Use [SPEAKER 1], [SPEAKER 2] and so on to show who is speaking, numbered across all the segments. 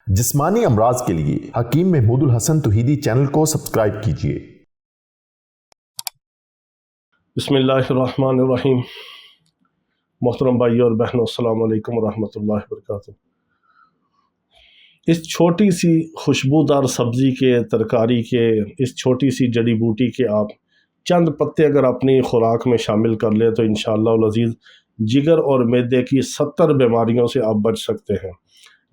[SPEAKER 1] जिस्मानी अमराज के लिए हकीम महमूदुल हसन तौहीदी चैनल को सब्सक्राइब कीजिए।
[SPEAKER 2] बिस्मिल्लाहिर्रहमानिर्रहीम। मोहतरम भाइयों और बहनों, अस्सलाम वालेकुम वरहमतुल्लाहि वबरकातुहू। इस छोटी सी खुशबूदार सब्ज़ी के, तरकारी के, इस छोटी सी जड़ी बूटी के आप चंद पत्ते अगर अपनी खुराक में शामिल कर लें तो इंशाअल्लाह अज़ीज़ जिगर और मैदे की 70 बीमारियों से आप बच सकते हैं,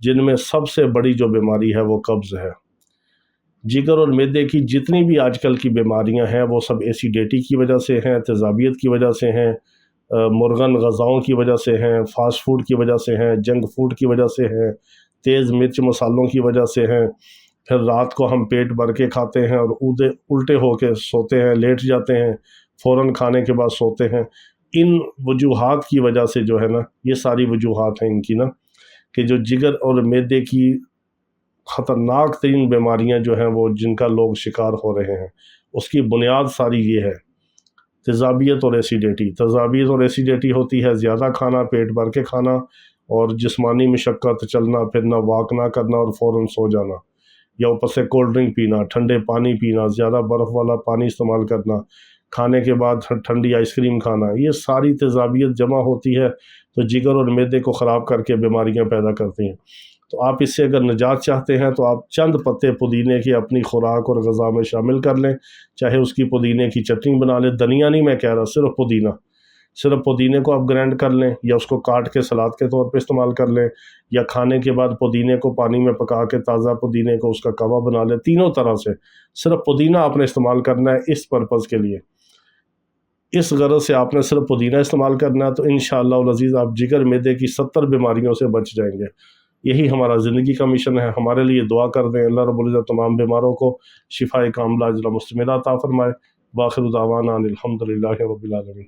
[SPEAKER 2] जिनमें सबसे बड़ी जो बीमारी है वो कब्ज़ है। जिगर और मैदे की जितनी भी आजकल की बीमारियां हैं वो सब एसिडिटी की वजह से हैं, तेज़ाबियत की वजह से हैं, मुर्गन ग़ज़ाओं की वजह से हैं, फ़ास्ट फूड की वजह से हैं, जंक फूड की वजह से हैं, तेज़ मिर्च मसालों की वजह से हैं। फिर रात को हम पेट भर के खाते हैं और उल्टे होके सोते हैं, लेट जाते हैं, फ़ौरन खाने के बाद सोते हैं। इन वजूहात की वजह से जो है ना, ये सारी वजूहात हैं इनकी ना, कि जो जिगर और मैदे की ख़तरनाक तरीन बीमारियां जो हैं वो जिनका लोग शिकार हो रहे हैं, उसकी बुनियाद सारी ये है, तेज़ाबियत और एसिडिटी। तेज़ाबियत और एसिडिटी होती है ज़्यादा खाना, पेट भर के खाना और जिस्मानी मशक्क़त, चलना फिरना, वॉक ना करना और फ़ौरन सो जाना, या ऊपर से कोल्ड ड्रिंक पीना, ठंडे पानी पीना, ज़्यादा बर्फ़ वाला पानी इस्तेमाल करना, खाने के बाद ठंडी आइसक्रीम खाना। ये सारी तेज़ाबियत जमा होती है तो जिगर और मैदे को ख़राब करके बीमारियां पैदा करती हैं। तो आप इससे अगर निजात चाहते हैं तो आप चंद पत्ते पुदीने के अपनी खुराक और ग़ज़ा में शामिल कर लें। चाहे उसकी पुदीने की चटनी बना लें, धनिया नहीं मैं कह रहा, सिर्फ पुदीना, सिर्फ पुदीने को आप ग्राइंड कर लें या उसको काट के सलाद के तौर पे इस्तेमाल कर लें, या खाने के बाद पुदीने को पानी में पका के ताज़ा पुदीने को उसका कहवा बना लें। तीनों तरह से सिर्फ पुदीना आपने इस्तेमाल करना है इस पर्पज़ के लिए, इस गरज से आपने सिर्फ पुदीना इस्तेमाल करना है, तो इंशाअल्लाह अज़ीज़ आप जिगर मैदे की 70 बीमारियों से बच जाएंगे। यही हमारा ज़िंदगी का मिशन है। हमारे लिए दुआ कर दें, अल्लाह रब्बुल इज़्ज़त तमाम बीमारों को शिफाए कामिला अजला मुस्तमिला अता फरमाए। वाखिर दावाना अनिल हम्दुलिल्लाहि रब्बिल आलमीन।